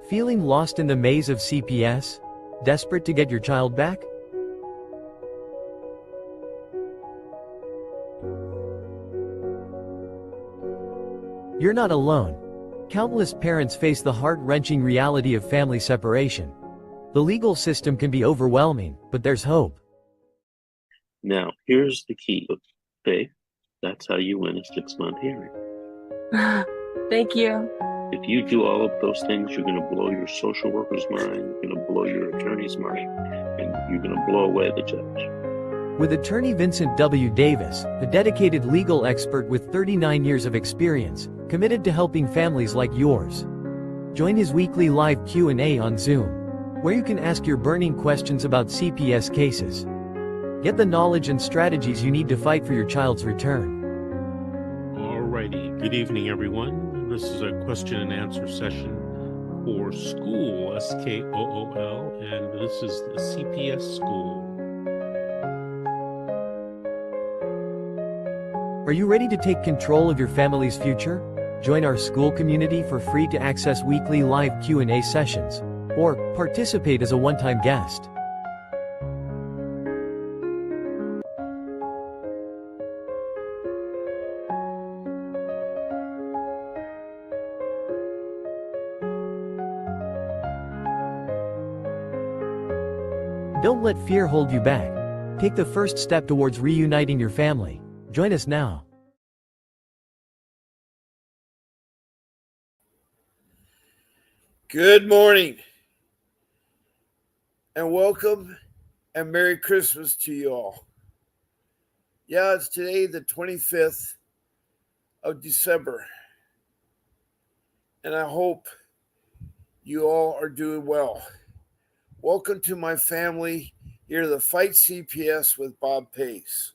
Feeling lost in the maze of CPS? Desperate to get your child back? You're not alone. Countless parents face the heart-wrenching reality of family separation. The legal system can be overwhelming, but there's hope. Now, here's the key. Faith, that's how you win a 6-month hearing. Thank you. If you do all of those things, you're going to blow your social worker's mind, you're going to blow your attorney's mind, and you're going to blow away the judge. With attorney Vincent W. Davis, a dedicated legal expert with 39 years of experience, committed to helping families like yours. Join his weekly live Q&A on Zoom, where you can ask your burning questions about CPS cases. Get the knowledge and strategies you need to fight for your child's return. Alrighty, good evening everyone. This is a question and answer session for school, SKOOL, and this is the CPS school. Are you ready to take control of your family's future? Join our school community for free to access weekly live Q&A sessions, or participate as a one-time guest. Don't let fear hold you back. Take the first step towards reuniting your family. Join us now. Good morning, and welcome, and Merry Christmas to you all. Yeah, it's today the 25th of December, and I hope you all are doing well. Welcome to my family here to the Fight CPS with Bob Pace.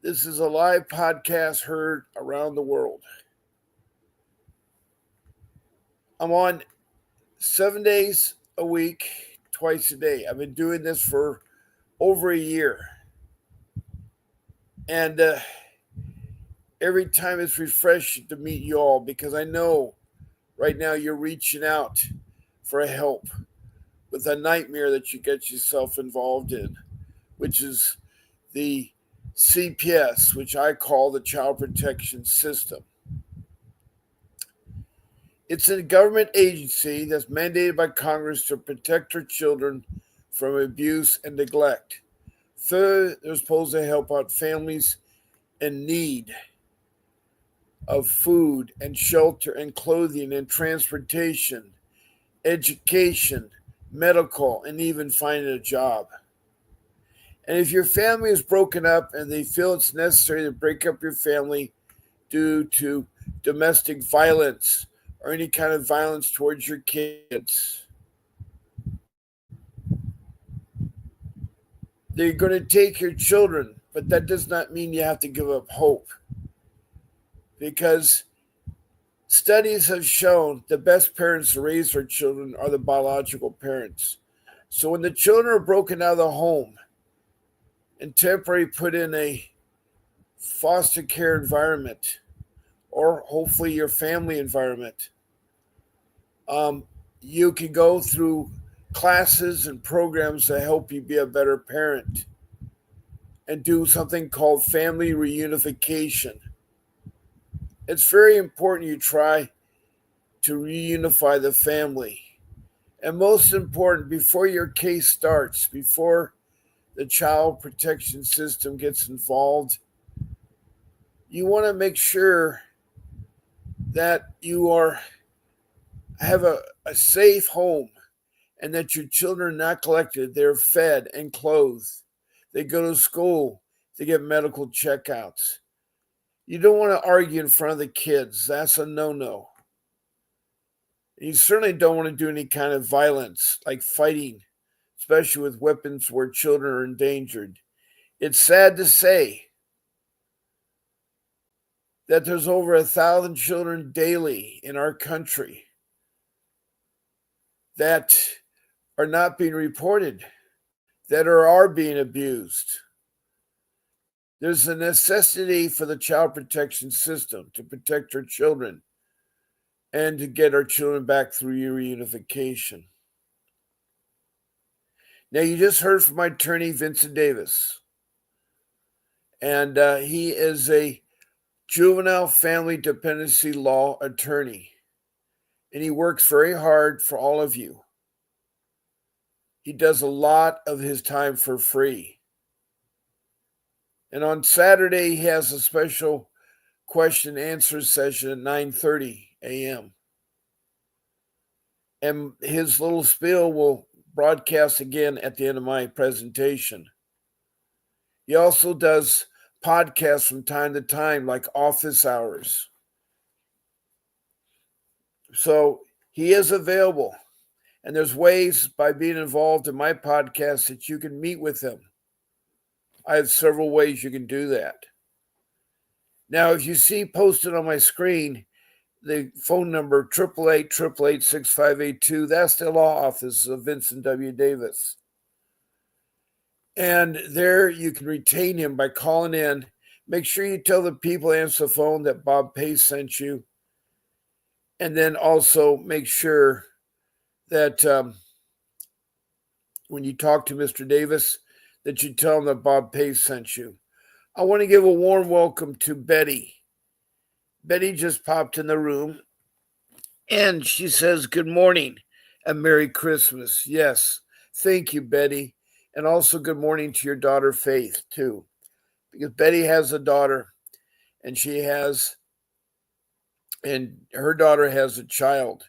This is a live podcast heard around the world. I'm on 7 days a week, twice a day. I've been doing this for over a year. And every time it's refreshing to meet you all, because I know right now you're reaching out for help with a nightmare that you get yourself involved in, which is the CPS, which I call the Child Protection System. It's a government agency that's mandated by Congress to protect our children from abuse and neglect. Third, they're supposed to help out families in need of food and shelter and clothing and transportation, education, medical, and even finding a job. And if your family is broken up and they feel it's necessary to break up your family due to domestic violence or any kind of violence towards your kids, they're going to take your children, but that does not mean you have to give up hope. Because studies have shown the best parents to raise their children are the biological parents. So when the children are broken out of the home and temporarily put in a foster care environment, or hopefully your family environment, you can go through classes and programs to help you be a better parent and do something called family reunification. It's very important you try to reunify the family. And most important, before your case starts, before the child protection system gets involved, you want to make sure that you have a safe home and that your children are not neglected. They're fed and clothed. They go to school. They get medical checkouts. You don't want to argue in front of the kids. That's a no-no. You certainly don't want to do any kind of violence, like fighting, especially with weapons where children are endangered. It's sad to say that there's over 1,000 children daily in our country that are not being reported, that are being abused. There's a necessity for the child protection system to protect our children. and to get our children back through reunification. Now, you just heard from my attorney, Vincent Davis, and he is a juvenile family dependency law attorney, and he works very hard for all of you. He does a lot of his time for free. And on Saturday, he has a special question and answer session at 9:30 a.m. And his little spiel will broadcast again at the end of my presentation. He also does podcasts from time to time, like office hours. So he is available. And there's ways by being involved in my podcast that you can meet with him. I have several ways you can do that. Now, if you see posted on my screen, the phone number 888-888-6582, that's the law office of Vincent W. Davis. And there you can retain him by calling in. Make sure you tell the people answer the phone that Bob Pace sent you. And then also make sure that when you talk to Mr. Davis, that you tell him that Bob Pace sent you. I want to give a warm welcome to Betty. Betty just popped in the room, and she says, good morning and Merry Christmas. Yes, thank you, Betty. And also good morning to your daughter, Faith, too. Because Betty has a daughter, and her daughter has a child.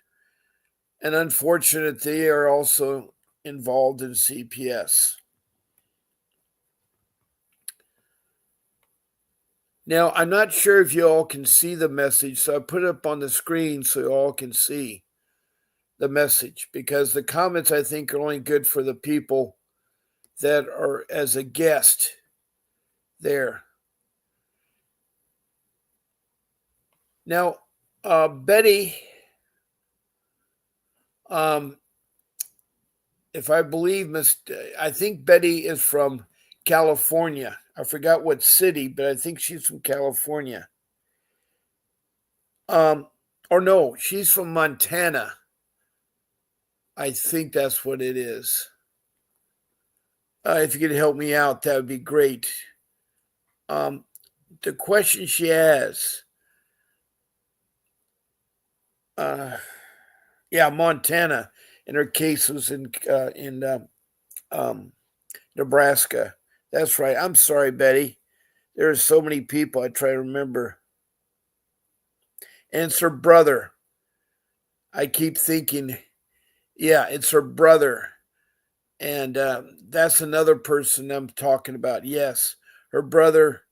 And unfortunately, they are also involved in CPS. Now, I'm not sure if you all can see the message, so I put it up on the screen so you all can see the message, because the comments, I think, are only good for the people that are as a guest there. Now, Betty, if I believe, I think Betty is from California. I forgot what city, but I think she's from California. Or no, she's from Montana. I think that's what it is. If you could help me out, that would be great. The question she has, Montana. And her case was in Nebraska. That's right. I'm sorry, Betty. There are so many people I try to remember. And it's her brother. I keep thinking, it's her brother. And that's another person I'm talking about. Yes, her brother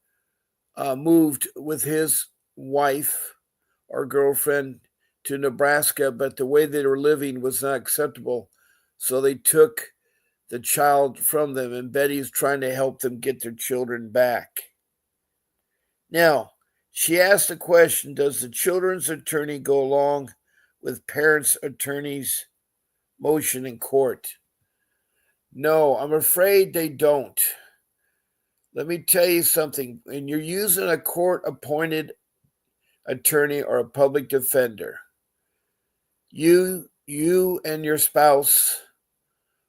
moved with his wife or girlfriend to Nebraska, but the way they were living was not acceptable. So they took the child from them, and Betty's trying to help them get their children back. Now, she asked the question, does the children's attorney go along with parents' attorney's motion in court? No, I'm afraid they don't. Let me tell you something. When you're using a court-appointed attorney or a public defender, you and your spouse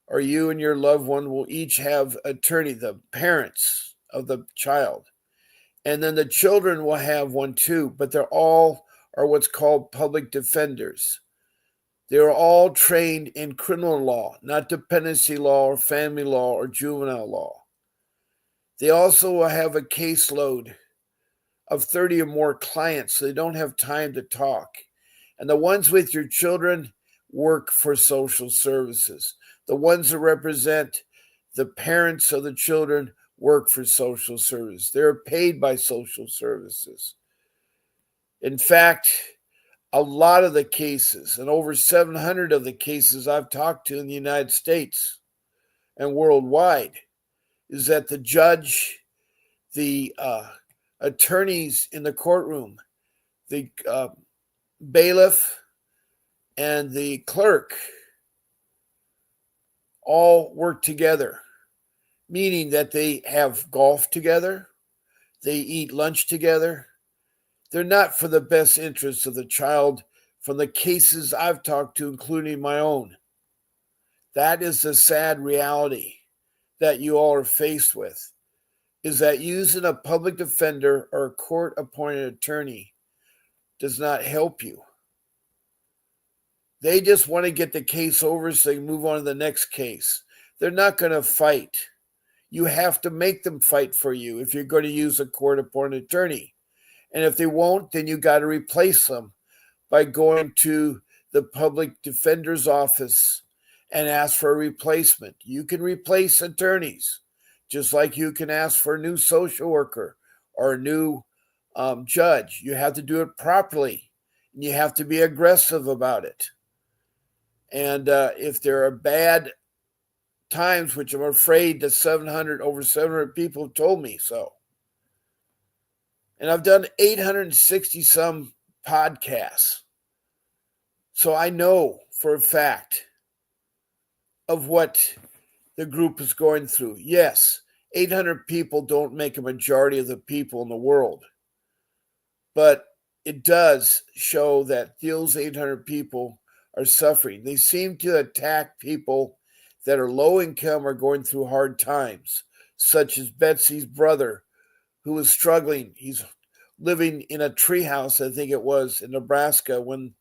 or you and your loved one will each have attorney, the parents of the child. And then the children will have one too, but they're all are what's called public defenders. They're all trained in criminal law, not dependency law or family law or juvenile law. They also will have a caseload of 30 or more clients, so they don't have time to talk. And the ones with your children work for social services. The ones that represent the parents of the children work for social services. They're paid by social services. In fact, a lot of the cases, and over 700 of the cases I've talked to in the United States and worldwide, is that the judge, the attorneys in the courtroom, the bailiff, and the clerk all work together, meaning that they have golf together, they eat lunch together. They're not for the best interests of the child, from the cases I've talked to, including my own. That is the sad reality that you all are faced with, is that using a public defender or a court-appointed attorney does not help you. They just want to get the case over so they can move on to the next case. They're not going to fight. You have to make them fight for you if you're going to use a court-appointed attorney. And if they won't, then you got to replace them by going to the public defender's office and ask for a replacement. You can replace attorneys, just like you can ask for a new social worker or a new judge. You have to do it properly, and you have to be aggressive about it. And if there are bad times, which I'm afraid that over 700 people have told me so. And I've done 860 some podcasts. So I know for a fact of what the group is going through. Yes, 800 people don't make a majority of the people in the world. But it does show that those 800 people are suffering. They seem to attack people that are low income or going through hard times, such as Betsy's brother, who was struggling. He's living in a treehouse, I think it was, in Nebraska when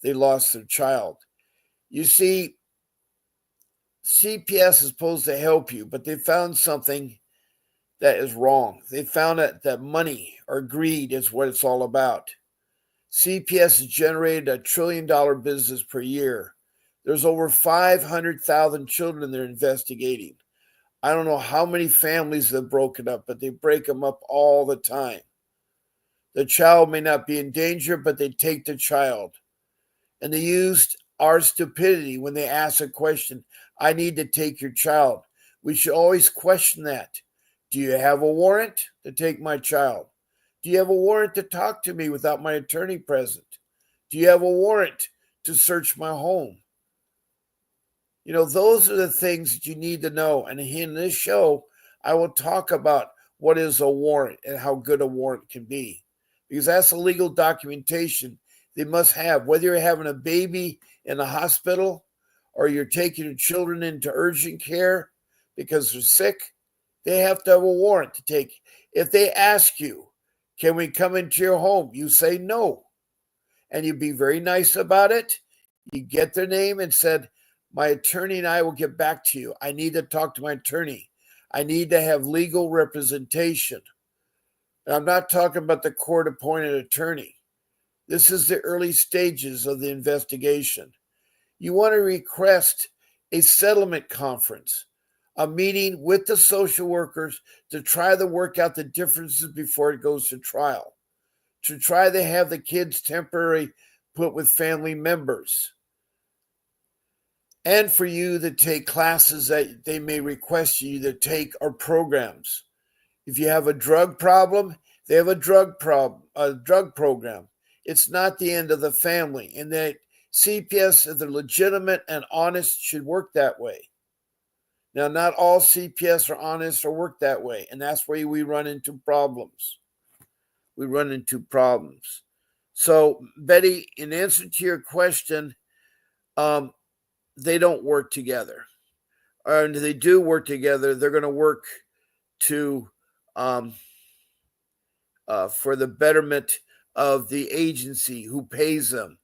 they lost their child. You see, CPS is supposed to help you, but they found something that is wrong. They found that money or greed is what it's all about. CPS has generated $1 trillion business per year. There's over 500,000 children they're investigating. I don't know how many families they've broken up, but they break them up all the time. The child may not be in danger, but they take the child. And they used our stupidity when they ask a question, I need to take your child. We should always question that. Do you have a warrant to take my child? Do you have a warrant to talk to me without my attorney present? Do you have a warrant to search my home? You know, those are the things that you need to know. And in this show, I will talk about what is a warrant and how good a warrant can be. Because that's the legal documentation they must have. Whether you're having a baby in a hospital or you're taking your children into urgent care because they're sick, they have to have a warrant to take. If they ask you, can we come into your home? You say no. And you be very nice about it. You get their name and said, my attorney and I will get back to you. I need to talk to my attorney. I need to have legal representation. And I'm not talking about the court-appointed attorney. This is the early stages of the investigation. You want to request a settlement conference, a meeting with the social workers to try to work out the differences before it goes to trial, to try to have the kids temporarily put with family members, and for you to take classes that they may request you to take or programs. If you have a drug problem, they have a drug program. It's not the end of the family. And that CPS, if they're legitimate and honest, should work that way. Now, not all CPS are honest or work that way. And that's where we run into problems. So, Betty, in answer to your question, they don't work together. And if they do work together, they're going to work to for the betterment of the agency who pays them.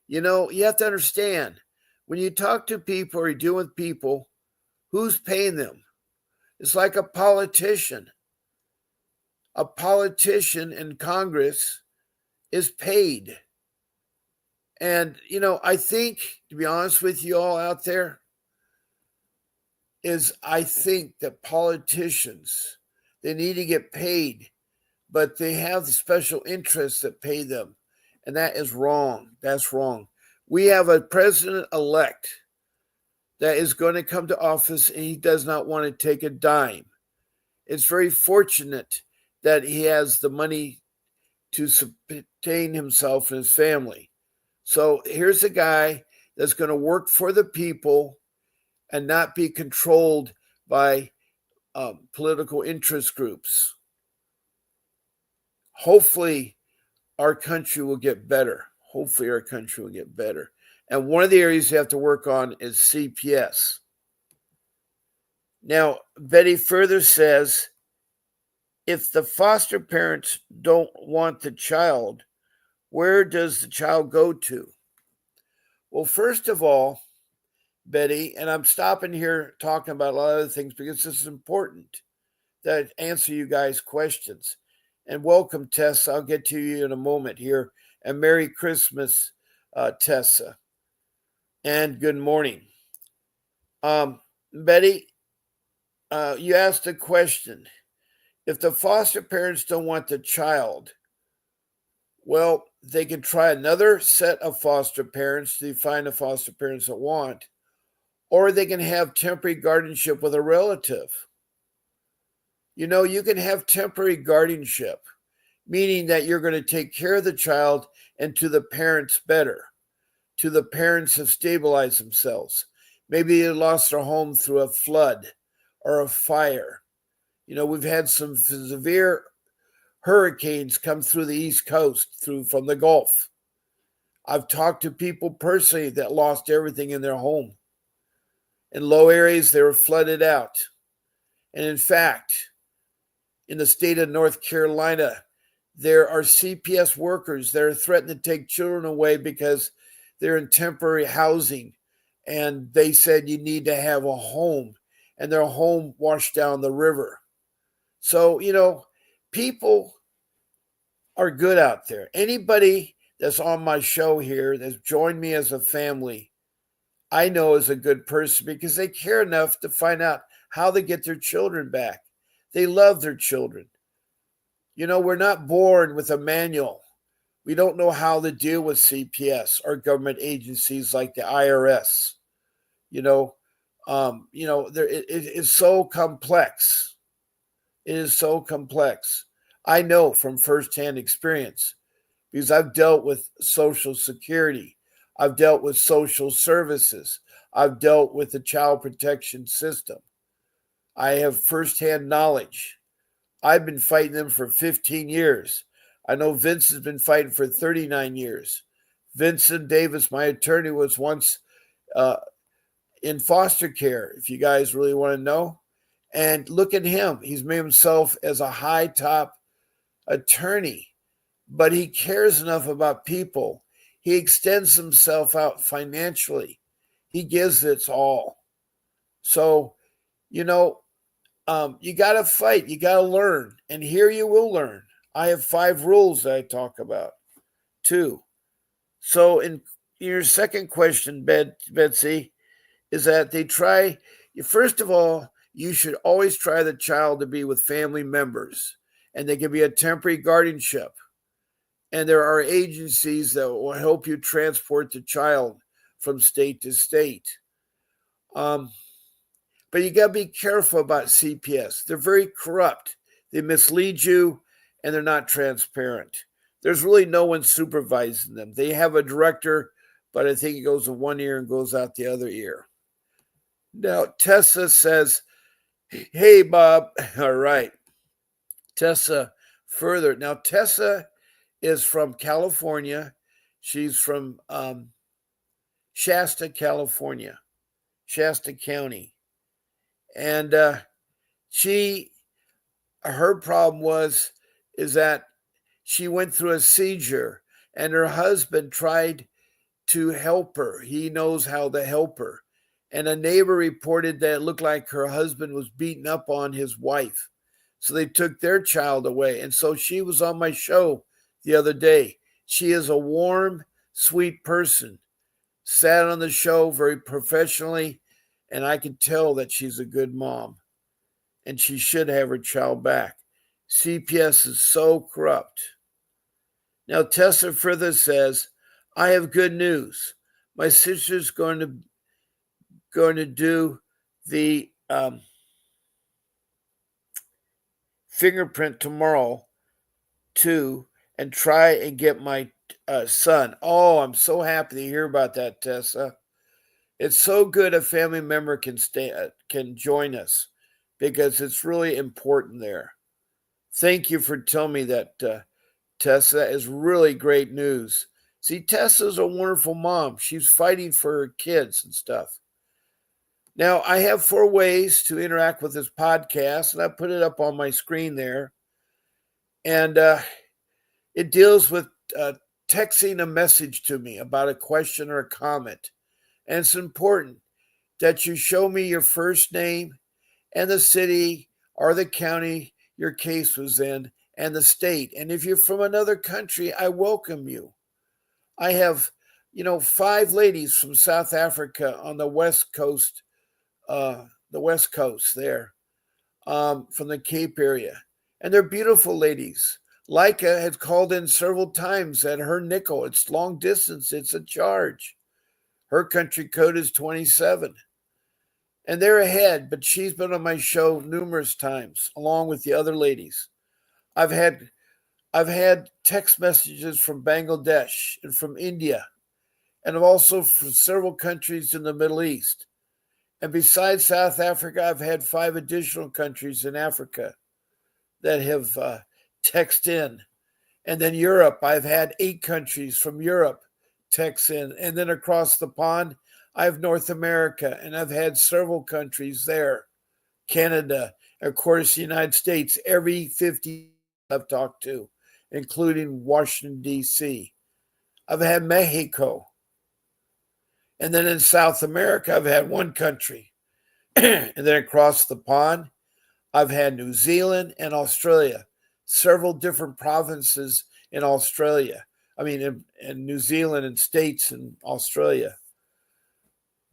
You know, you have to understand, when you talk to people or you deal with people, who's paying them? It's like a politician. A politician in Congress is paid. And, you know, I think, to be honest with you all out there, I think that politicians, they need to get paid, but they have the special interests that pay them. And that is wrong. That's wrong. We have a president-elect that is going to come to office, and he does not want to take a dime. It's very fortunate that he has the money to sustain himself and his family. So here's a guy that's going to work for the people and not be controlled by political interest groups. Hopefully, our country will get better. hopefully our country will get better. And one of the areas you have to work on is CPS. Now, Betty further says, if the foster parents don't want the child, where does the child go to? Well, first of all, Betty, and I'm stopping here talking about a lot of other things because this is important that answer you guys' questions. And welcome, Tess. I'll get to you in a moment here. And Merry Christmas, Tessa. And good morning. Betty, you asked a question. If the foster parents don't want the child, well, they can try another set of foster parents to find the foster parents that want, or they can have temporary guardianship with a relative. You know, you can have temporary guardianship, meaning that you're going to take care of the child and to the parents better. To the parents have stabilized themselves. Maybe they lost their home through a flood or a fire. You know, we've had some severe hurricanes come through the East Coast, from the Gulf. I've talked to people personally that lost everything in their home. In low areas, they were flooded out. And in fact, in the state of North Carolina, there are CPS workers that are threatening to take children away because they're in temporary housing. And they said you need to have a home. And their home washed down the river. So, you know, people are good out there. Anybody that's on my show here that's joined me as a family, I know is a good person because they care enough to find out how they get their children back. They love their children. You know, we're not born with a manual. We don't know how to deal with CPS or government agencies like the IRS. It is so complex. It is so complex. I know from firsthand experience because I've dealt with Social Security. I've dealt with social services. I've dealt with the child protection system. I have firsthand knowledge. I've been fighting them for 15 years. I know Vince has been fighting for 39 years. Vincent Davis, my attorney, was once in foster care, if you guys really want to know. And look at him. He's made himself as a high top attorney, but he cares enough about people. He extends himself out financially. He gives it all. So, you got to fight. You got to learn. And here you will learn. I have 5 rules that I talk about, too. So in your second question, Betsy, is that they try, first of all, you should always try the child to be with family members, and they can be a temporary guardianship. And there are agencies that will help you transport the child from state to state. But you got to be careful about CPS. They're very corrupt. They mislead you, and they're not transparent. There's really no one supervising them. They have a director, but I think it goes in one ear and goes out the other ear. Now, Tessa says, hey, Bob. All right. Tessa further. Now, Tessa is from California. She's from Shasta, California, Shasta County. And her problem is that she went through a seizure and her husband tried to help her. He knows how to help her. And a neighbor reported that it looked like her husband was beating up on his wife. So they took their child away. And so she was on my show the other day. She is a warm, sweet person. Sat on the show very professionally, and I could tell that she's a good mom. And she should have her child back. CPS is so corrupt. Now, Tessa further says, I have good news. My sister's going to do the fingerprint tomorrow too, and try and get my son. Oh, I'm so happy to hear about that, Tessa. It's so good a family member can join us because it's really important there. Thank you for telling me that, Tessa. That is really great news See, Tessa's a wonderful mom. She's fighting for her kids and stuff. Now, I have 4 ways to interact with this podcast, and I put it up on my screen there. And it deals with texting a message to me about a question or a comment. And it's important that you show me your first name and the city or the county your case was in and the state. And if you're from another country, I welcome you. I have, 5 ladies from South Africa on the West Coast, there, from the Cape area. And they're beautiful ladies. Leica has called in several times at her nickel. It's long distance. It's a charge. Her country code is 27. And they're ahead, but she's been on my show numerous times, along with the other ladies. I've had text messages from Bangladesh and from India, and also from several countries in the Middle East. And besides South Africa, I've had 5 additional countries in Africa that have text in. And then Europe, I've had 8 countries from Europe text in. And then across the pond, I have North America, and I've had several countries there. Canada, of course, the United States, every 50 I've talked to, including Washington, D.C. I've had Mexico. And then in South America, I've had 1 country. And then across the pond, I've had New Zealand and Australia, several different provinces in Australia. I mean, in New Zealand and states in Australia.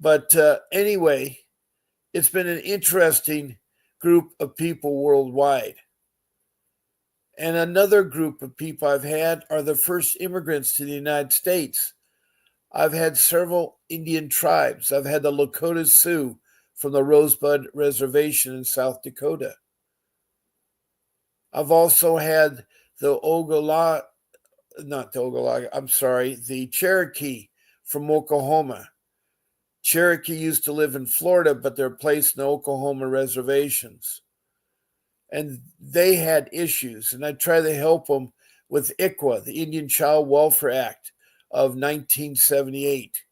But anyway, it's been an interesting group of people worldwide. And another group of people I've had are the first immigrants to the United States. I've had several Indian tribes. I've had the Lakota Sioux from the Rosebud Reservation in South Dakota. I've also had the Cherokee from Oklahoma. Cherokee used to live in Florida, but they're placed in the Oklahoma reservations. And they had issues, and I try to help them with ICWA, the Indian Child Welfare Act of 1978,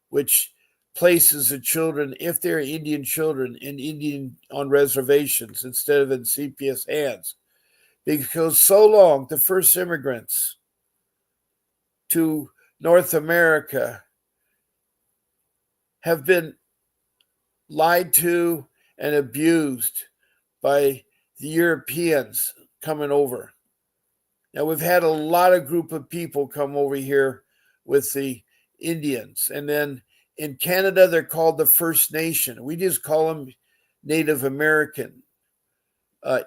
which places the children, if they're Indian children, in Indian on reservations instead of in CPS hands. Because so long, the first immigrants to North America have been lied to and abused by the Europeans coming over. Now, we've had a lot of group of people come over here with the Indians. And then in Canada, they're called the First Nation. We just call them Native American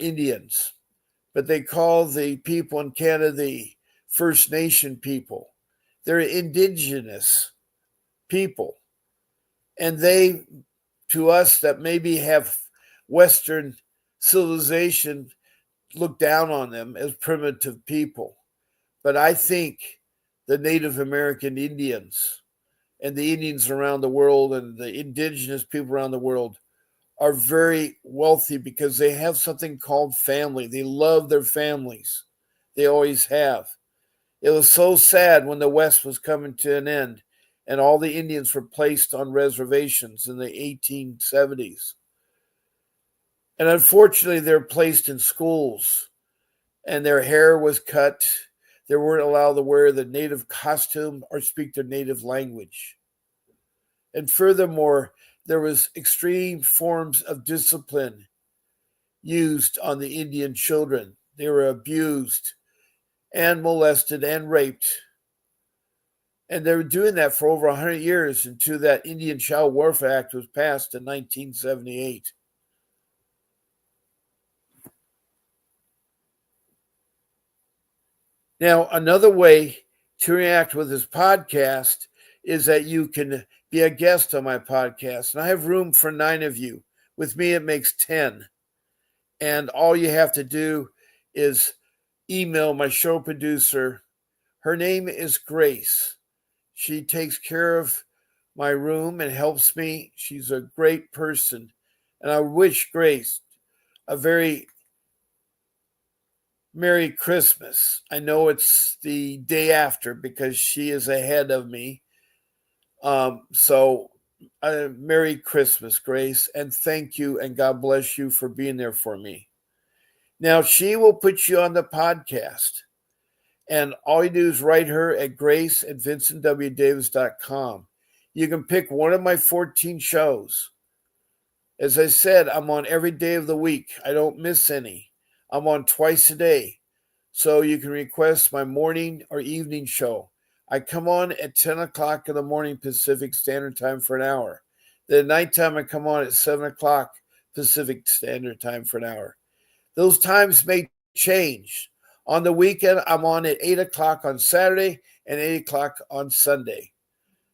Indians. But they call the people in Canada the First Nation people. They're indigenous people. And they, to us that maybe have Western civilization, look down on them as primitive people. But I think the Native American Indians and the Indians around the world and the indigenous people around the world are very wealthy because they have something called family. They love their families. They always have. It was so sad when the West was coming to an end and all the Indians were placed on reservations in the 1870s. And unfortunately, they're placed in schools and their hair was cut. They weren't allowed to wear the native costume or speak their native language. And furthermore, there was extreme forms of discipline used on the Indian children. They were abused and molested and raped. And they were doing that for over 100 years until that Indian Child Welfare Act was passed in 1978. Now, another way to interact with this podcast is that you can be a guest on my podcast. And I have room for 9 of you. With me, it makes 10. And all you have to do is email my show producer. Her name is Grace. She takes care of my room and helps me. She's a great person. And I wish Grace a very Merry Christmas. I know it's the day after because she is ahead of me. So Merry Christmas, Grace, and thank you, and God bless you for being there for me. Now, she will put you on the podcast, and all you do is write her at grace@vincentwdavis.com. You can pick one of my 14 shows. As I said, I'm on every day of the week. I don't miss any. I'm on twice a day. So you can request my morning or evening show. I come on at 10 o'clock in the morning Pacific Standard Time for an hour. Then at nighttime, I come on at 7 o'clock Pacific Standard Time for an hour. Those times may change. On the weekend, I'm on at 8 o'clock on Saturday and 8 o'clock on Sunday.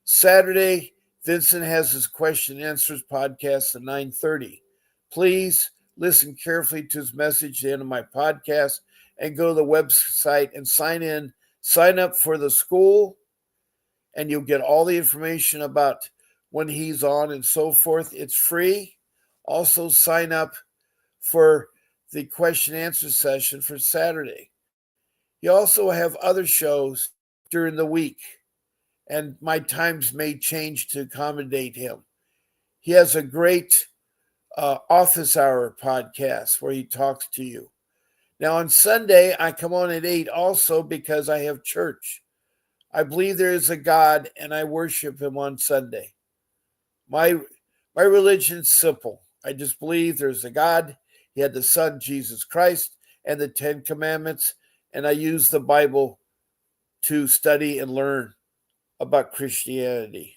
Saturday, Vincent has his question and answers podcast at 9:30. Please listen carefully to his message at the end of my podcast and go to the website and sign up for the school, and you'll get all the information about when he's on and so forth. It's free. Also, sign up for the question and answer session for Saturday. You also have other shows during the week, and my times may change to accommodate him. He has a great office hour podcast where he talks to you. Now, on Sunday, I come on at 8 also because I have church. I believe there is a God, and I worship him on Sunday. My religion's simple. I just believe there's a God. He had the Son, Jesus Christ, and the 10 Commandments, and I use the Bible to study and learn about Christianity.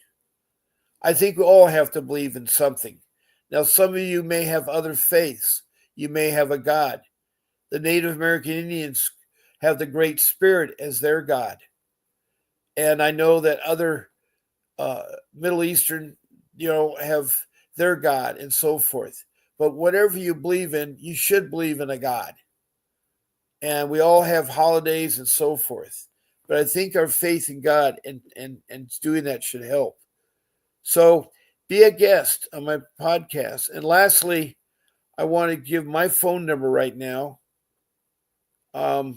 I think we all have to believe in something. Now, some of you may have other faiths. You may have a God. The Native American Indians have the Great Spirit as their God. And I know that other Middle Eastern, have their God and so forth. But whatever you believe in, you should believe in a God. And we all have holidays and so forth. But I think our faith in God and doing that should help. So be a guest on my podcast. And lastly, I want to give my phone number right now. My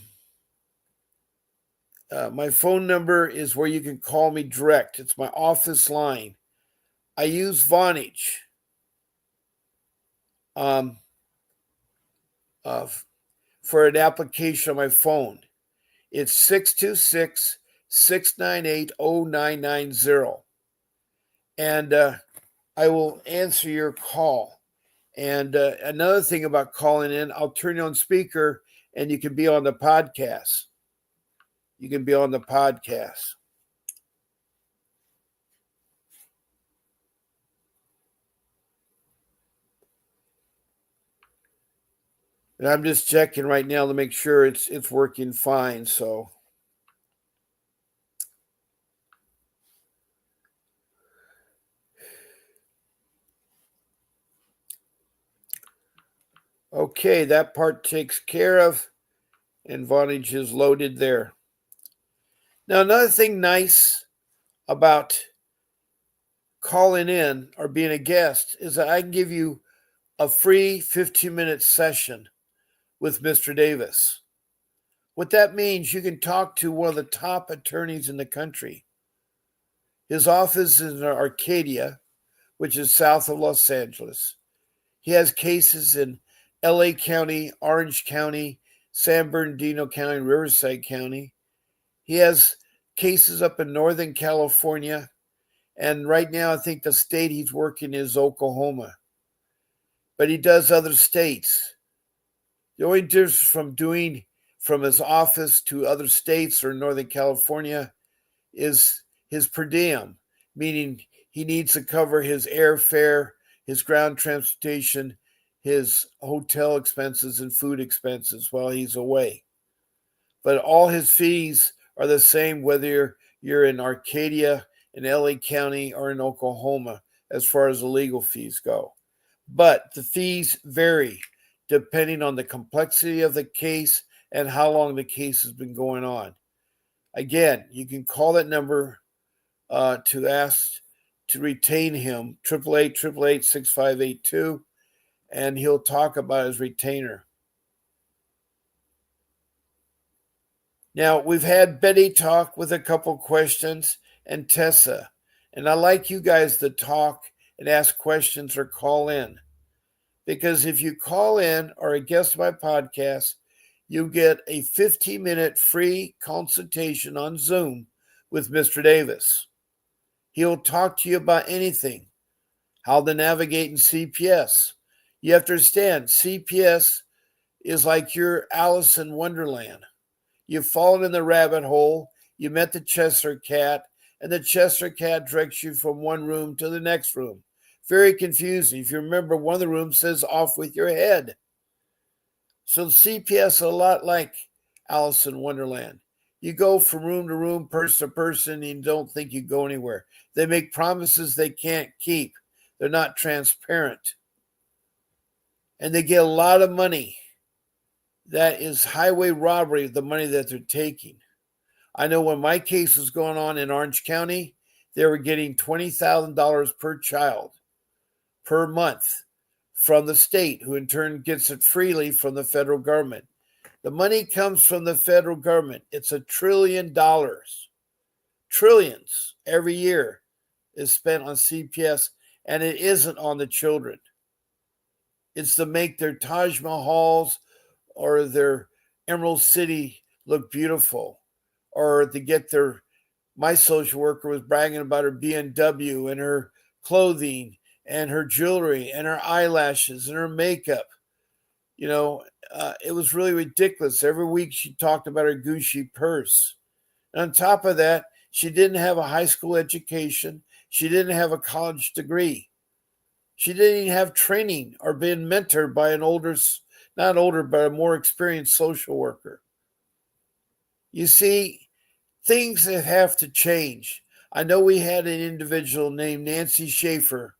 phone number is where you can call me direct. It's my office line. I use Vonage for an application on my phone. It's 626-698-0990. And I will answer your call. And another thing about calling in, I'll turn you on speaker and you can be on the podcast. You can be on the podcast. And I'm just checking right now to make sure it's working fine. So okay, that part takes care of, and Vonage is loaded there. Now, another thing nice about calling in or being a guest is that I can give you a free 15-minute session with Mr. Davis. What that means, you can talk to one of the top attorneys in the country. His office is in Arcadia, which is south of Los Angeles. He has cases in LA County, Orange County, San Bernardino County, Riverside County. He has cases up in Northern California. And right now, I think the state he's working is Oklahoma. But he does other states. The only difference from his office to other states or Northern California is his per diem, meaning he needs to cover his airfare, his ground transportation, his hotel expenses, and food expenses while he's away. But all his fees are the same whether you're in Arcadia, in LA County, or in Oklahoma as far as the legal fees go. But the fees vary depending on the complexity of the case and how long the case has been going on. Again, you can call that number to ask to retain him, 888-888-6582, and he'll talk about his retainer. Now, we've had Betty talk with a couple questions and Tessa, and I like you guys to talk and ask questions or call in. Because if you call in or a guest of my podcast, you get a 15-minute free consultation on Zoom with Mr. Davis. He'll talk to you about anything, how to navigate in CPS. You have to understand, CPS is like your Alice in Wonderland. You've fallen in the rabbit hole, you met the Chester cat, and the Chester cat directs you from one room to the next room. Very confusing. If you remember, one of the rooms says off with your head. So CPS is a lot like Alice in Wonderland. You go from room to room, person to person, and you don't think you go anywhere. They make promises they can't keep. They're not transparent. And they get a lot of money. That is highway robbery of the money that they're taking. I know when my case was going on in Orange County, they were getting $20,000 per child per month from the state, who in turn gets it freely from the federal government. The money comes from the federal government. It's $1 trillion. Trillions every year is spent on CPS, and it isn't on the children. It's to make their Taj Mahals or their Emerald City look beautiful, or to get their, my social worker was bragging about her BMW and her clothing and her jewelry and her eyelashes and her makeup. It was really ridiculous. Every week she talked about her Gucci purse. And on top of that, she didn't have a high school education. She didn't have a college degree. She didn't even have training or been mentored by an not older, but a more experienced social worker. You see, things that have to change. I know we had an individual named Nancy Schaefer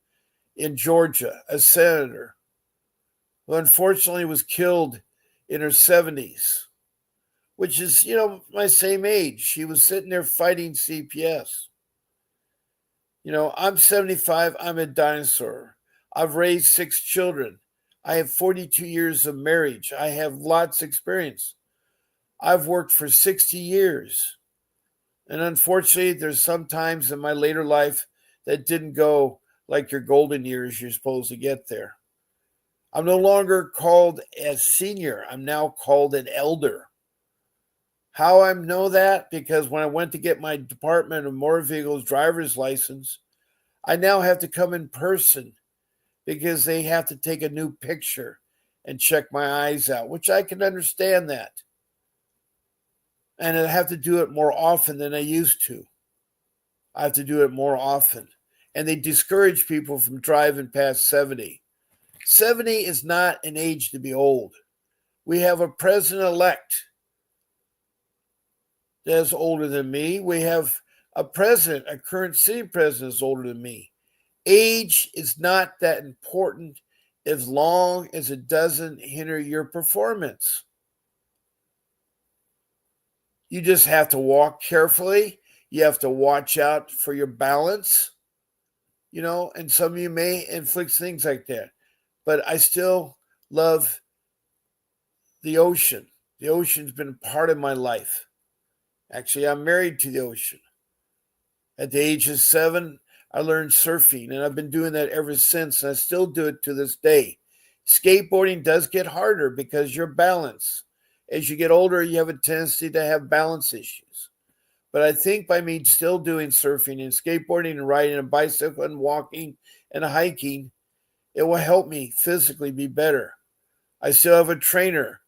in Georgia, a senator, who unfortunately was killed in her 70s, which is, my same age. She was sitting there fighting CPS. I'm 75. I'm a dinosaur. I've raised 6 children. I have 42 years of marriage. I have lots of experience. I've worked for 60 years. And unfortunately, there's some times in my later life that didn't go like your golden years you're supposed to get there. I'm no longer called as senior. I'm now called an elder. How I know that? Because when I went to get my Department of Motor Vehicles driver's license, I now have to come in person because they have to take a new picture and check my eyes out, which I can understand that. And I have to do it more often than I used to. I have to do it more often. And they discourage people from driving past 70. 70 is not an age to be old. We have a president-elect that is older than me. We have a current city president is older than me. Age is not that important as long as it doesn't hinder your performance. You just have to walk carefully. You have to watch out for your balance, and some of you may inflict things like that. But I still love the ocean. The ocean's been part of my life. Actually, I'm married to the ocean. At the age of 7, I learned surfing, and I've been doing that ever since, and I still do it to this day. Skateboarding does get harder because your balance. As you get older, you have a tendency to have balance issues. But I think by me still doing surfing and skateboarding and riding a bicycle and walking and hiking, it will help me physically be better. I still have a trainer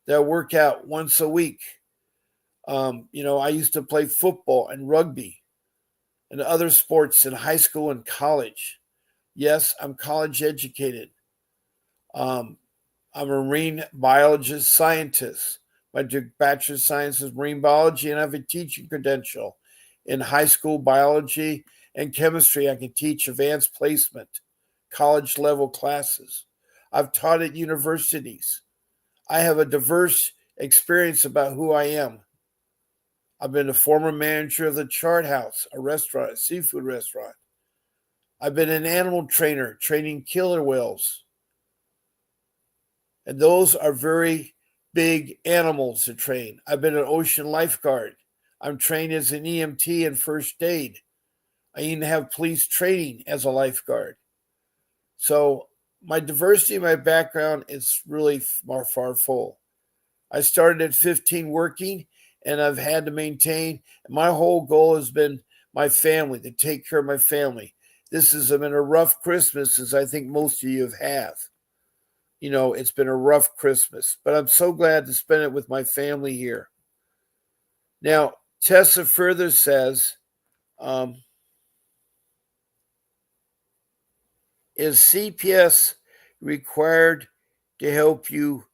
that I work out once a week. I used to play football and rugby and other sports in high school and college. Yes, I'm college educated. I'm a marine biologist scientist. My Bachelor of Science is marine biology, and I have a teaching credential in high school biology and chemistry. I can teach advanced placement, college level classes. I've taught at universities. I have a diverse experience about who I am. I've been a former manager of the Chart House, a restaurant, a seafood restaurant. I've been an animal trainer, training killer whales. And those are very big animals to train. I've been an ocean lifeguard. I'm trained as an EMT and first aid. I even have police training as a lifeguard. So my diversity, my background is really far full. I started at 15 working, and I've had to maintain. My whole goal has been my family, to take care of my family. This has been a rough Christmas, as I think most of you have. It's been a rough Christmas, but I'm so glad to spend it with my family here. Now, Tessa further says, is CPS required to help you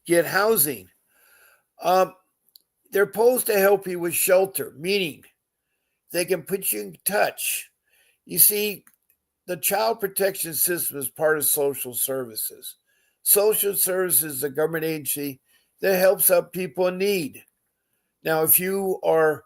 get housing? They're supposed to help you with shelter, meaning they can put you in touch. You see, the child protection system is part of social services. Social services is a government agency that helps out people in need. Now, if you are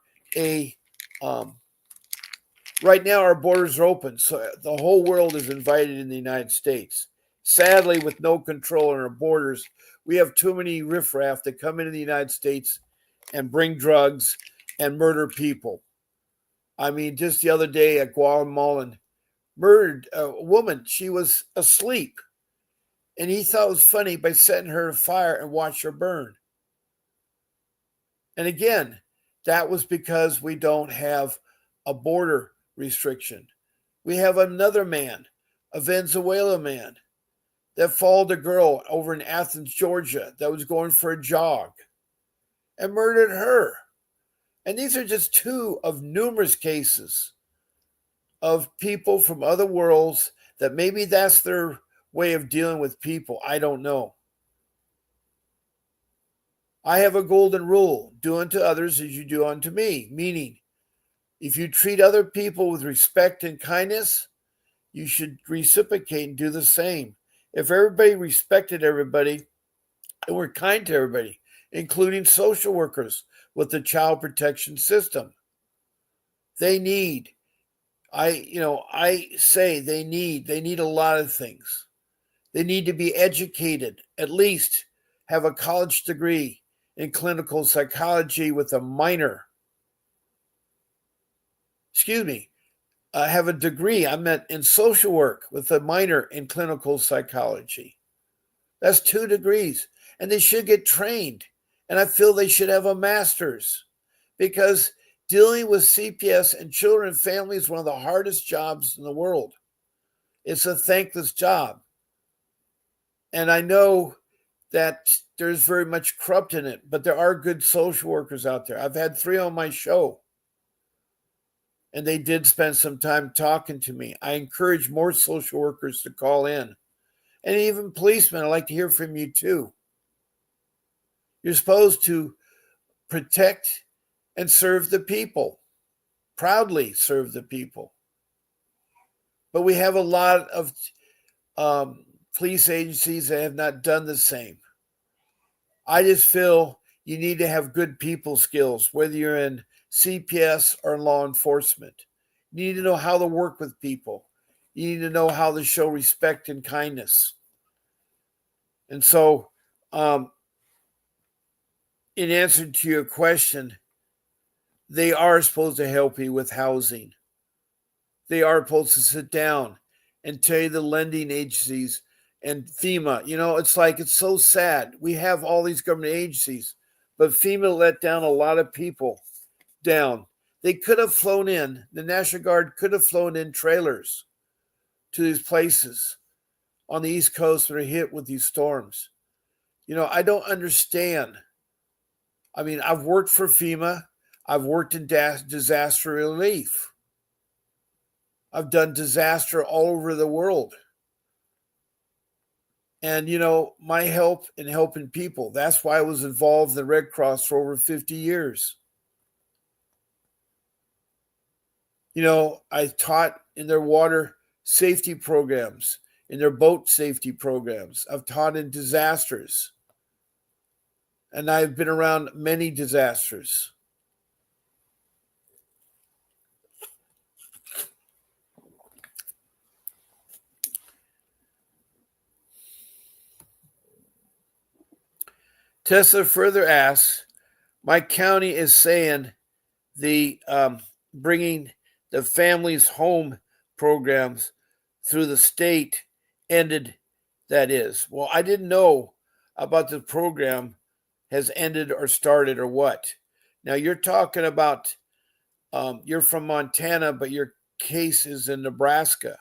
right now our borders are open, so the whole world is invited in the United States. Sadly, with no control on our borders, we have too many riffraff that come into the United States and bring drugs and murder people. I mean, just the other day at Guatemalan, murdered a woman. She was asleep, and he thought it was funny by setting her on fire and watch her burn. And again, that was because we don't have a border restriction. We have another man, a Venezuelan man, that followed a girl over in Athens, Georgia, that was going for a jog and murdered her. And these are just two of numerous cases of people from other worlds that maybe that's their way of dealing with people. I don't know. I have a golden rule: do unto others as you do unto me. Meaning, if you treat other people with respect and kindness, you should reciprocate and do the same. If everybody respected everybody and were kind to everybody, including social workers with the child protection system, they need they need a lot of things. They need to be educated, at least have a college degree in clinical psychology with a minor. Have a degree, I meant, in social work with a minor in clinical psychology. That's 2 degrees. And they should get trained. And I feel they should have a master's, because dealing with CPS and children and families is one of the hardest jobs in the world. It's a thankless job. And I know that there's very much corrupt in it, but there are good social workers out there. I've had 3 on my show, and they did spend some time talking to me. I encourage more social workers to call in. And even policemen, I'd like to hear from you too. You're supposed to protect and serve the people, proudly serve the people. But we have a lot of police agencies that have not done the same. I just feel you need to have good people skills, whether you're in CPS or law enforcement. You need to know how to work with people. You need to know how to show respect and kindness. And so, in answer to your question, they are supposed to help you with housing. They are supposed to sit down and tell you, the lending agencies and FEMA. It's so sad. We have all these government agencies, but FEMA let down a lot of people down. They could have flown in, the National Guard could have flown in trailers to these places on the East Coast that are hit with these storms. I don't understand. I mean, I've worked for FEMA. I've worked in disaster relief. I've done disaster all over the world. And, my help in helping people, that's why I was involved in the Red Cross for over 50 years. I taught in their water safety programs, in their boat safety programs. I've taught in disasters. And I've been around many disasters. Tessa further asks, my county is saying the bringing the families home programs through the state ended. That is, well, I didn't know about the program has ended or started or what. Now you're talking about you're from Montana, but your case is in Nebraska,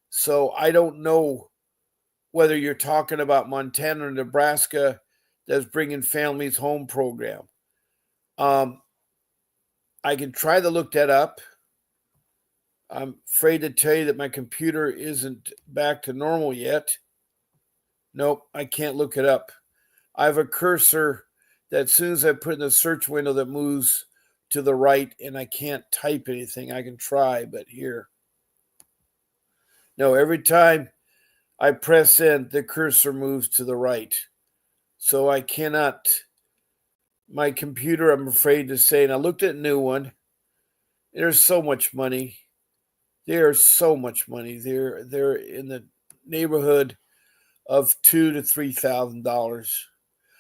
so I don't know whether you're talking about Montana or Nebraska that's bringing families home program. Um, I can try to look that up. I'm afraid to tell you that my computer isn't back to normal yet. Nope, I can't look it up. I have a cursor that as soon as I put in the search window that moves to the right and I can't type anything. I can try, but here. No, every time I press in, the cursor moves to the right. So I cannot, my computer, I'm afraid to say, and I looked at a new one. There's so much money. There's so much money. They're in the neighborhood of $2,000 to $3,000.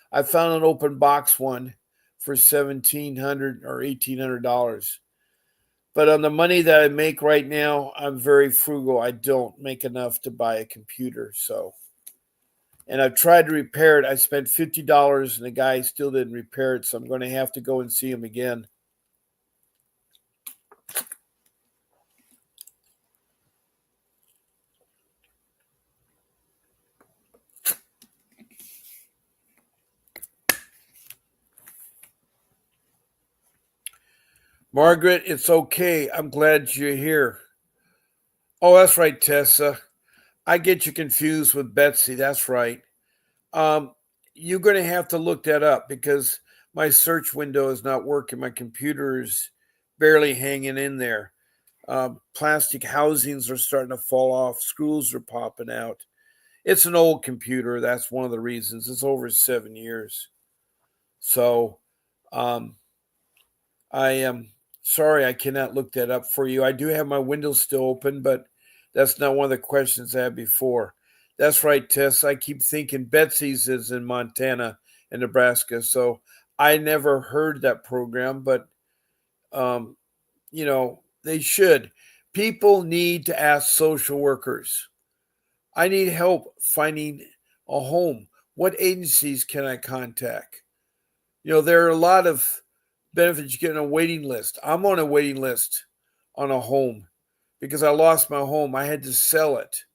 I found an open box one for $1,700 or $1,800. But on the money that I make right now, I'm very frugal. I don't make enough to buy a computer. So, and I've tried to repair it. I spent $50 and the guy still didn't repair it. So I'm going to have to go and see him again. Margaret, it's okay. I'm glad you're here. Oh, that's right, Tessa. I get you confused with Betsy. That's right. Um, you're going to have to look that up because my search window is not working. My computer is barely hanging in there. Plastic housings are starting to fall off. Screws are popping out. It's an old computer. That's one of the reasons. It's over 7 years. So I am sorry I cannot look that up for you. I do have my windows still open, but that's not one of the questions I had before. That's right, Tess. I keep thinking Betsy's is in Montana and Nebraska. So I never heard that program, but they should. People need to ask social workers. I need help finding a home. What agencies can I contact? There are a lot of benefits you get on a waiting list. I'm on a waiting list on a home because I lost my home. I had to sell it.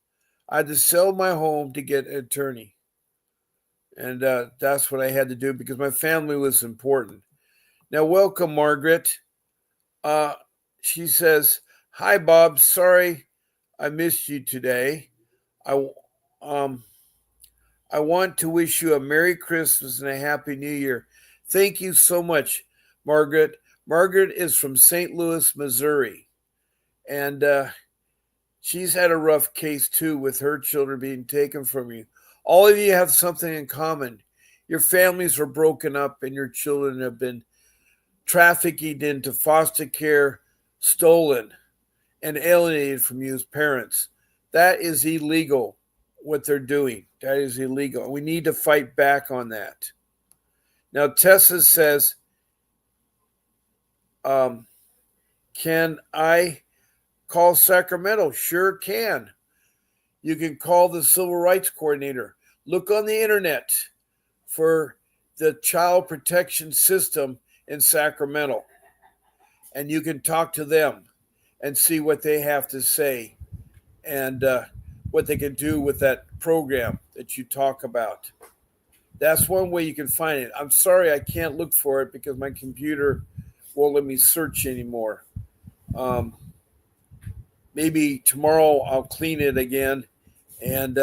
I had to sell my home to get an attorney. And that's what I had to do because my family was important. Now, welcome, Margaret. She says, hi, Bob. Sorry I missed you today. I want to wish you a Merry Christmas and a Happy New Year. Thank you so much, Margaret. Margaret is from St. Louis, Missouri. And she's had a rough case, too, with her children being taken from you. All of you have something in common. Your families were broken up and your children have been trafficked into foster care, stolen, and alienated from you as parents. That is illegal, what they're doing. That is illegal. We need to fight back on that. Now, Tessa says, can I call Sacramento? Sure can. You can call the civil rights coordinator. Look on the internet for the child protection system in Sacramento. And you can talk to them and see what they have to say and what they can do with that program that you talk about. That's one way you can find it. I'm sorry I can't look for it because my computer won't let me search anymore. Maybe tomorrow I'll clean it again and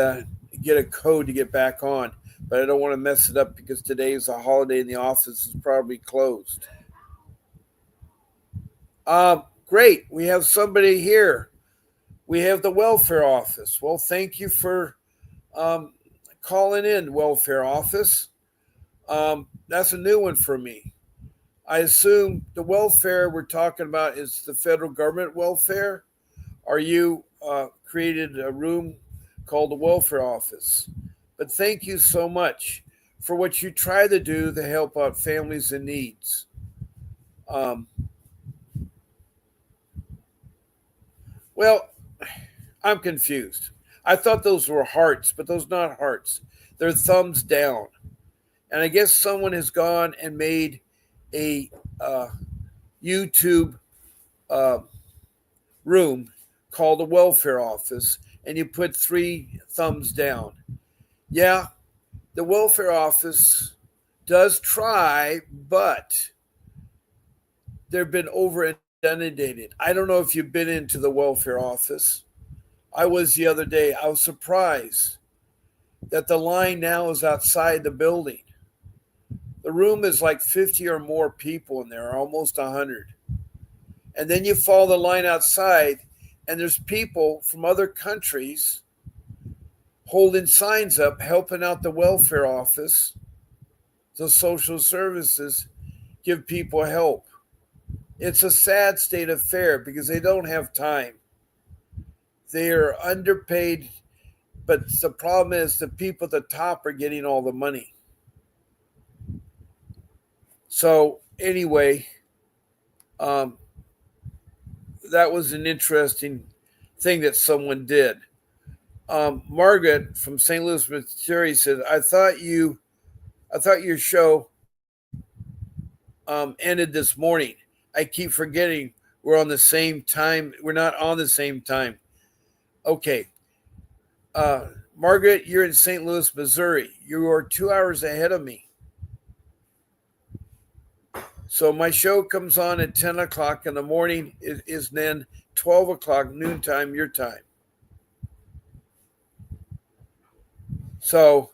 get a code to get back on. But I don't want to mess it up because today is a holiday and the office is probably closed. Great. We have somebody here. We have the welfare office. Well, thank you for calling in, welfare office. That's a new one for me. I assume the welfare we're talking about is the federal government welfare. Are you created a room called the welfare office? But thank you so much for what you try to do to help out families in needs. Well, I'm confused. I thought those were hearts, but those are not hearts. They're thumbs down. And I guess someone has gone and made a YouTube room called a welfare office, and you put 3 thumbs down. Yeah, the welfare office does try, but they've been over inundated. I don't know if you've been into the welfare office. I was the other day. I was surprised that the line now is outside the building. The room is like 50 or more people in there, almost 100. And then you follow the line outside, and there's people from other countries holding signs up, helping out the welfare office, the social services, give people help. It's a sad state of affair because they don't have time. They are underpaid, but the problem is the people at the top are getting all the money. So anyway, that was an interesting thing that someone did. Margaret from St. Louis, Missouri said, I thought your show ended this morning. I keep forgetting we're on the same time. We're not on the same time. Okay. Margaret, you're in St. Louis, Missouri. You are 2 hours ahead of me. So my show comes on at 10 o'clock in the morning. It is then 12 o'clock noontime, your time. So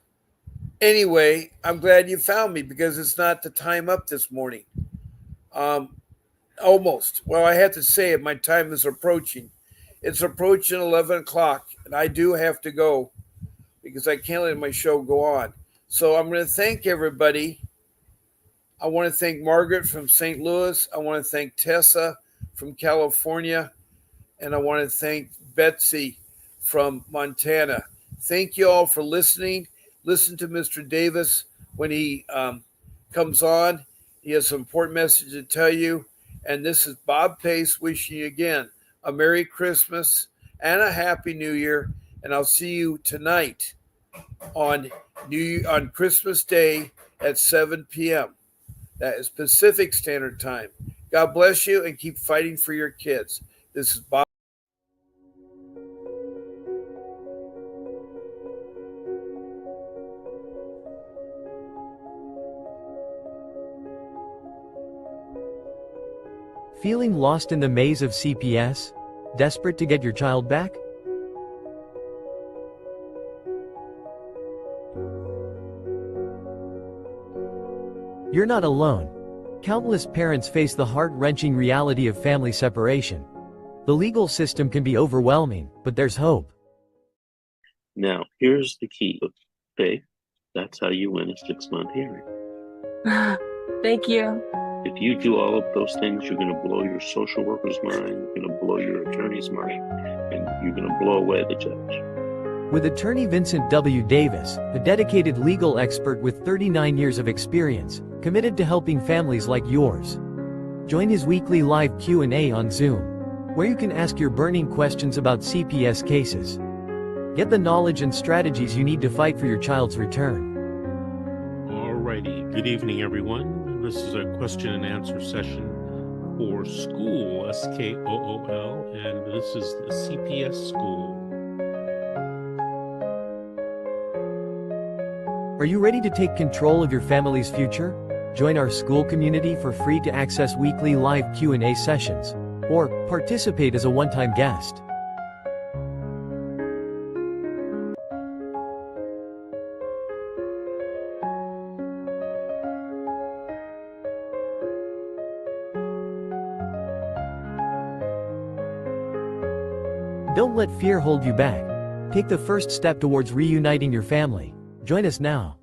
anyway, I'm glad you found me because it's not the time up this morning. Almost. Well, I have to say it. My time is approaching. It's approaching 11 o'clock, and I do have to go because I can't let my show go on. So I'm going to thank everybody. I want to thank Margaret from St. Louis. I want to thank Tessa from California. And I want to thank Betsy from Montana. Thank you all for listening. Listen to Mr. Davis when he comes on. He has some important message to tell you. And this is Bob Pace wishing you again a Merry Christmas and a Happy New Year. And I'll see you tonight on Christmas Day at 7 p.m. That is Pacific Standard Time. God bless you and keep fighting for your kids. This is Bob. Feeling lost in the maze of CPS? Desperate to get your child back? You're not alone. Countless parents face the heart-wrenching reality of family separation. The legal system can be overwhelming, but there's hope. Now, here's the key. Okay, that's how you win a 6-month hearing. Thank you. If you do all of those things, you're going to blow your social worker's mind, you're going to blow your attorney's mind, and you're going to blow away the judge. With attorney Vincent W. Davis, a dedicated legal expert with 39 years of experience, committed to helping families like yours. Join his weekly live Q&A on Zoom, where you can ask your burning questions about CPS cases. Get the knowledge and strategies you need to fight for your child's return. Alrighty, good evening everyone. This is a question and answer session for school, SKOOL, and this is the CPS school. Are you ready to take control of your family's future? Join our school community for free to access weekly live Q&A sessions, or participate as a one-time guest. Don't let fear hold you back. Take the first step towards reuniting your family. Join us now.